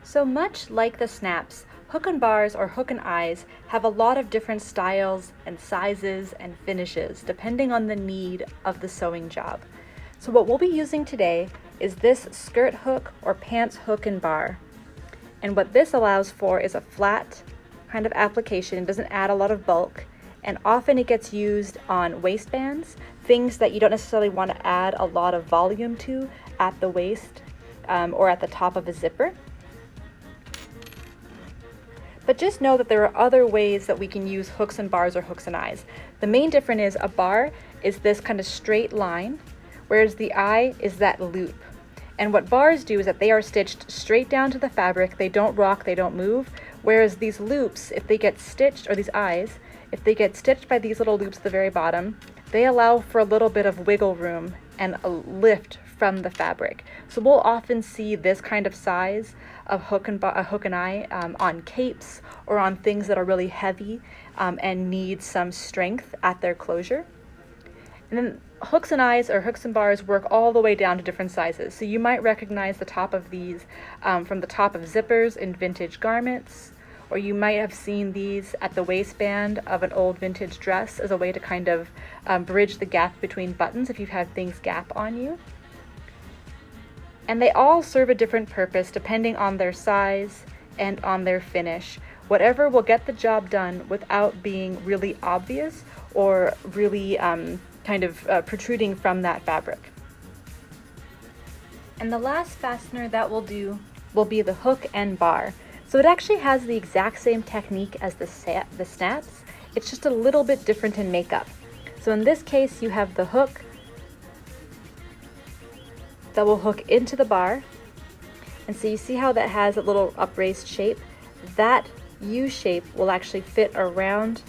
So much like the snaps, hook and bars or hook and eyes have a lot of different styles and sizes and finishes depending on the need of the sewing job. So what we'll be using today is this skirt hook or pants hook and bar. And what this allows for is a flat kind of application. It doesn't add a lot of bulk, and often it gets used on waistbands, things that you don't necessarily want to add a lot of volume to at the waist or at the top of a zipper. But just know that there are other ways that we can use hooks and bars or hooks and eyes. The main difference is a bar is this kind of straight line, whereas the eye is that loop. And what bars do is that they are stitched straight down to the fabric. They don't rock, they don't move. Whereas these loops, if they get stitched, or these eyes, if they get stitched by these little loops at the very bottom, they allow for a little bit of wiggle room and a lift from the fabric. So we'll often see this kind of size of hook and eye on capes or on things that are really heavy and need some strength at their closure. And then hooks and eyes or hooks and bars work all the way down to different sizes. So you might recognize the top of these from the top of zippers in vintage garments, or you might have seen these at the waistband of an old vintage dress as a way to kind of bridge the gap between buttons if you've had things gap on you. And they all serve a different purpose depending on their size and on their finish. Whatever will get the job done without being really obvious or really protruding from that fabric. And the last fastener that we'll do will be the hook and bar. So it actually has the exact same technique as the snaps. It's just a little bit different in makeup. So in this case, you have the hook that will hook into the bar. And so you see how that has a little upraised shape? That U shape will actually fit around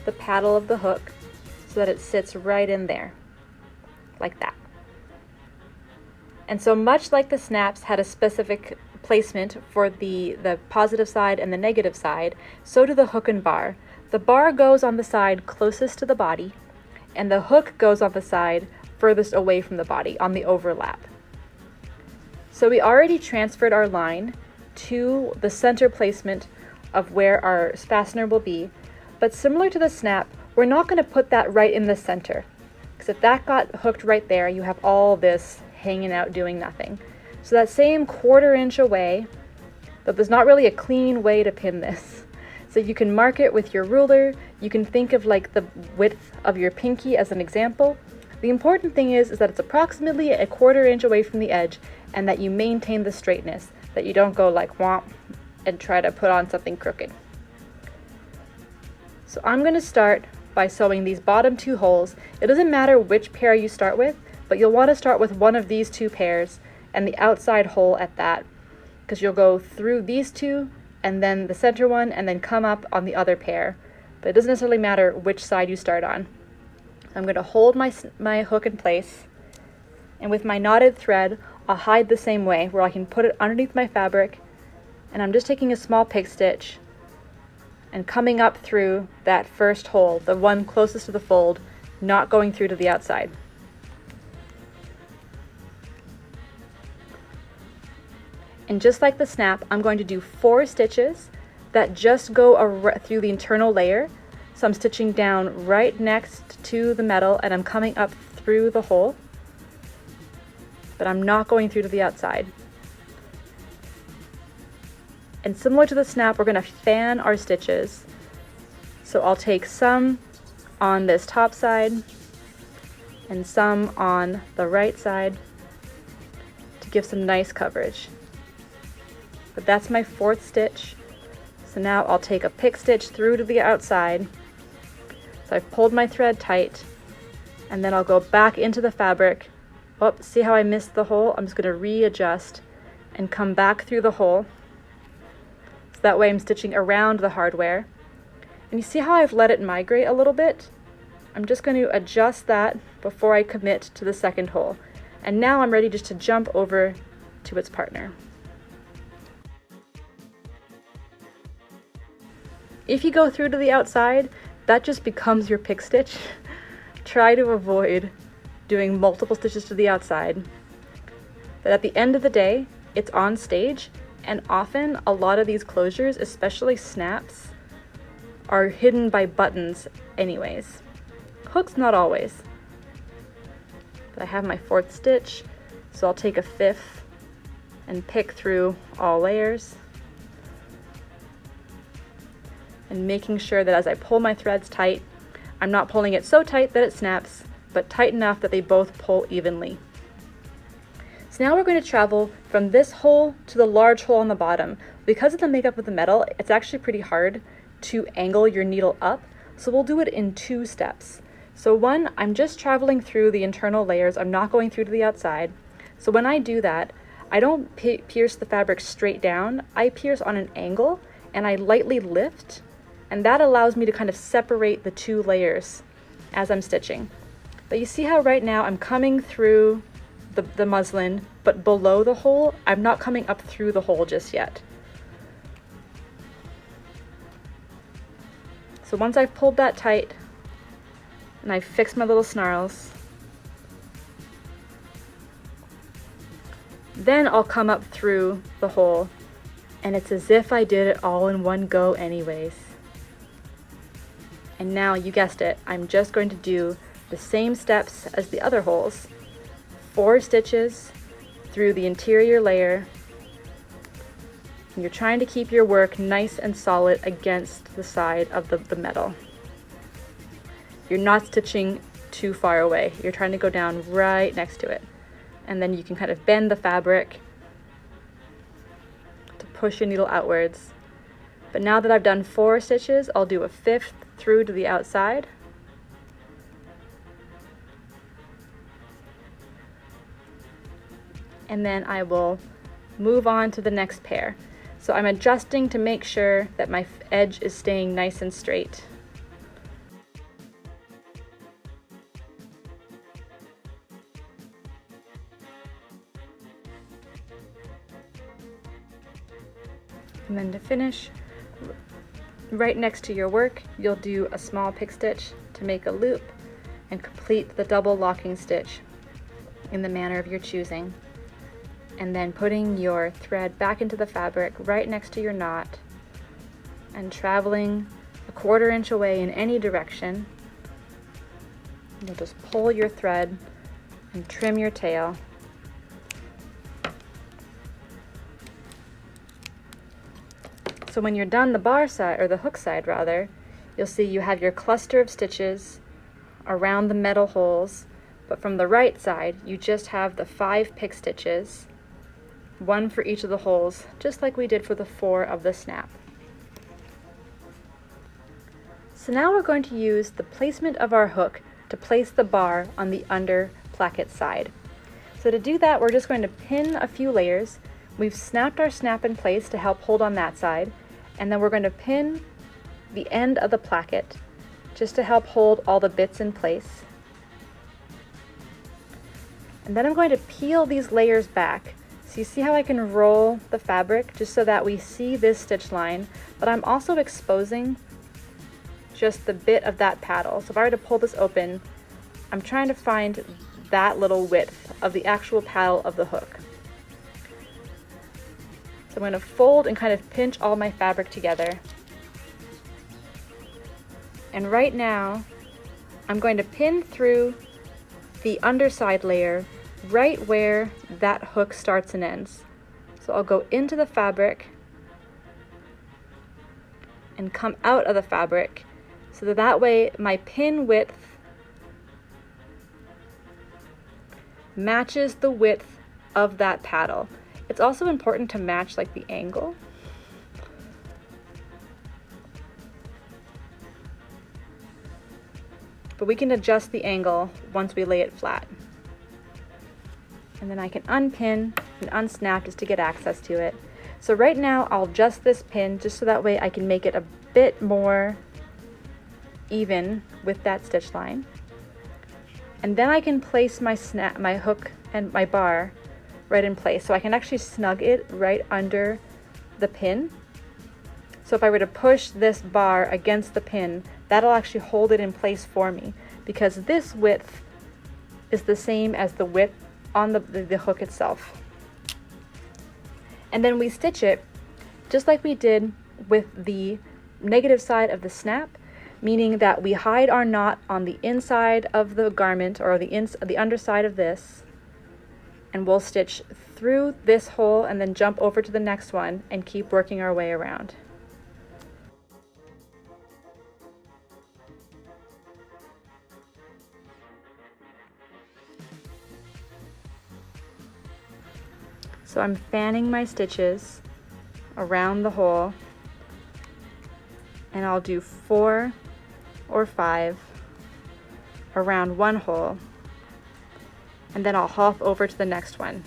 the paddle of the hook so that it sits right in there, like that. And so much like the snaps had a specific placement for the positive side and the negative side, so do the hook and bar. The bar goes on the side closest to the body, and the hook goes on the side furthest away from the body, on the overlap. So we already transferred our line to the center placement of where our fastener will be, but similar to the snap, we're not going to put that right in the center, because if that got hooked right there, you have all this hanging out doing nothing. So that same 1/4 inch away, but there's not really a clean way to pin this. So you can mark it with your ruler. You can think of like the width of your pinky as an example. The important thing is that it's approximately a 1/4 inch away from the edge, and that you maintain the straightness, that you don't go like womp and try to put on something crooked. So I'm going to start by sewing these bottom 2 holes. It doesn't matter which pair you start with, but you'll want to start with one of these 2 pairs and the outside hole at that, because you'll go through these 2 and then the center one and then come up on the other pair. But it doesn't necessarily matter which side you start on. I'm going to hold my hook in place, and with my knotted thread I'll hide the same way, where I can put it underneath my fabric, and I'm just taking a small pig stitch and coming up through that first hole, the one closest to the fold, not going through to the outside. And just like the snap, I'm going to do 4 stitches that just go through the internal layer. So I'm stitching down right next to the metal, and I'm coming up through the hole, but I'm not going through to the outside. And similar to the snap, we're going to fan our stitches. So I'll take some on this top side and some on the right side to give some nice coverage. But that's my 4th stitch. So now I'll take a pick stitch through to the outside. So I've pulled my thread tight, and then I'll go back into the fabric. Oh, see how I missed the hole? I'm just going to readjust and come back through the hole. So that way I'm stitching around the hardware. And you see how I've let it migrate a little bit? I'm just going to adjust that before I commit to the second hole. And now I'm ready just to jump over to its partner. If you go through to the outside, that just becomes your pick stitch. Try to avoid doing multiple stitches to the outside. But at the end of the day, it's on stage, And often a lot of these closures, especially snaps, are hidden by buttons anyways. Hooks, not always. But I have my 4th stitch, so I'll take a 5th and pick through all layers. And making sure that as I pull my threads tight, I'm not pulling it so tight that it snaps, but tight enough that they both pull evenly. So now we're going to travel from this hole to the large hole on the bottom. Because of the makeup of the metal, it's actually pretty hard to angle your needle up, so we'll do it in 2 steps. So one, I'm just traveling through the internal layers, I'm not going through to the outside. So when I do that, I don't pierce the fabric straight down, I pierce on an angle and I lightly lift, and that allows me to kind of separate the 2 layers as I'm stitching. But you see how right now I'm coming through the muslin, but below the hole, I'm not coming up through the hole just yet. So once I've pulled that tight and I've fixed my little snarls, then I'll come up through the hole, and it's as if I did it all in one go anyways. And now, you guessed it, I'm just going to do the same steps as the other holes. 4 stitches through the interior layer. And you're trying to keep your work nice and solid against the side of the metal. You're not stitching too far away. You're trying to go down right next to it. And then you can kind of bend the fabric to push your needle outwards. But now that I've done 4 stitches, I'll do a 5th through to the outside. And then I will move on to the next pair. So I'm adjusting to make sure that my edge is staying nice and straight. And then to finish, right next to your work, you'll do a small pick stitch to make a loop and complete the double locking stitch in the manner of your choosing. And then putting your thread back into the fabric right next to your knot and traveling a 1/4 inch away in any direction. You'll just pull your thread and trim your tail. So when you're done the bar side, or the hook side rather, you'll see you have your cluster of stitches around the metal holes, but from the right side you just have the 5 pick stitches, 1 for each of the holes, just like we did for the 4 of the snap. So now we're going to use the placement of our hook to place the bar on the under placket side. So to do that, we're just going to pin a few layers. We've snapped our snap in place to help hold on that side, and then we're going to pin the end of the placket just to help hold all the bits in place. And then I'm going to peel these layers back. So you see how I can roll the fabric just so that we see this stitch line, but I'm also exposing just the bit of that paddle. So if I were to pull this open, I'm trying to find that little width of the actual paddle of the hook. So I'm going to fold and kind of pinch all my fabric together. And right now, I'm going to pin through the underside layer right where that hook starts and ends. So I'll go into the fabric and come out of the fabric so that way my pin width matches the width of that paddle. It's also important to match like the angle. But we can adjust the angle once we lay it flat. And then I can unpin and unsnap just to get access to it. So right now I'll adjust this pin just so that way I can make it a bit more even with that stitch line. And then I can place my hook and my bar right in place. So I can actually snug it right under the pin. So if I were to push this bar against the pin, that'll actually hold it in place for me, because this width is the same as the width on the hook itself. And then we stitch it just like we did with the negative side of the snap, meaning that we hide our knot on the inside of the garment, or the underside of this, and we'll stitch through this hole and then jump over to the next one and keep working our way around. So I'm fanning my stitches around the hole, and I'll do 4 or 5 around one hole, and then I'll hop over to the next one.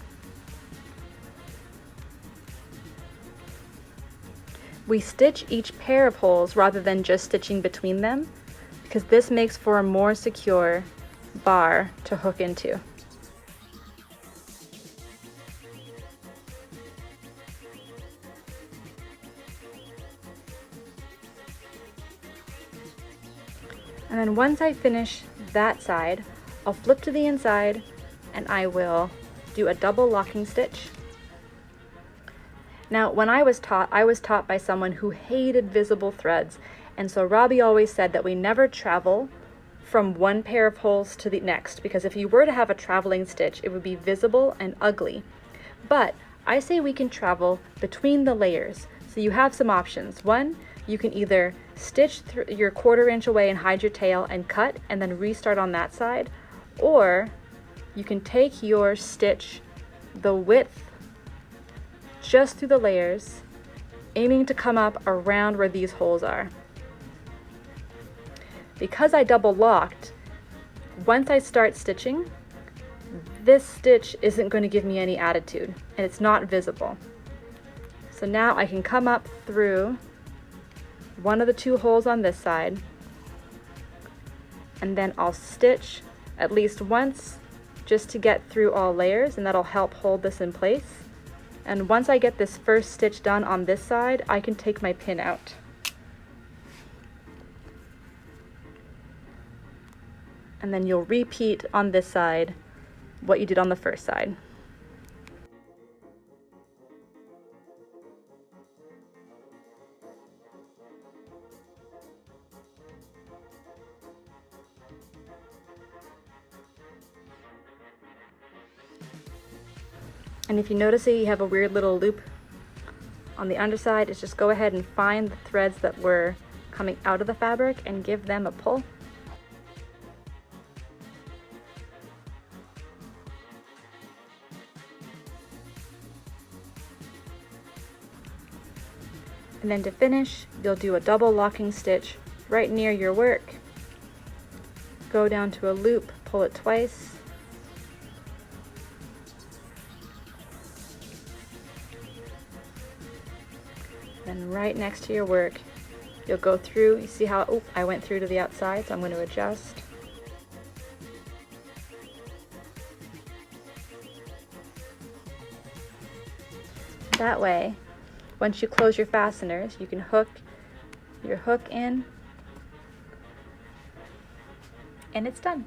We stitch each pair of holes rather than just stitching between them, because this makes for a more secure bar to hook into. And then once I finish that side, I'll flip to the inside and I will do a double locking stitch. Now, when I was taught by someone who hated visible threads, and so Robbie always said that we never travel from one pair of holes to the next, because if you were to have a traveling stitch, it would be visible and ugly. But I say we can travel between the layers. So you have some options. One, you can either stitch through your 1/4 inch away and hide your tail and cut and then restart on that side, or you can take your stitch the width just through the layers, aiming to come up around where these holes are. Because I double locked, once I start stitching, this stitch isn't going to give me any attitude and it's not visible. So now I can come up through one of the 2 holes on this side, and then I'll stitch at least once just to get through all layers, and that'll help hold this in place. And once I get this first stitch done on this side, I can take my pin out. And then you'll repeat on this side what you did on the first side. And if you notice that you have a weird little loop on the underside, is just go ahead and find the threads that were coming out of the fabric and give them a pull. And then to finish, you'll do a double locking stitch right near your work. Go down to a loop, pull it twice, then right next to your work, you'll go through. You see how, I went through to the outside, so I'm going to adjust. That way, once you close your fasteners, you can hook your hook in, and it's done.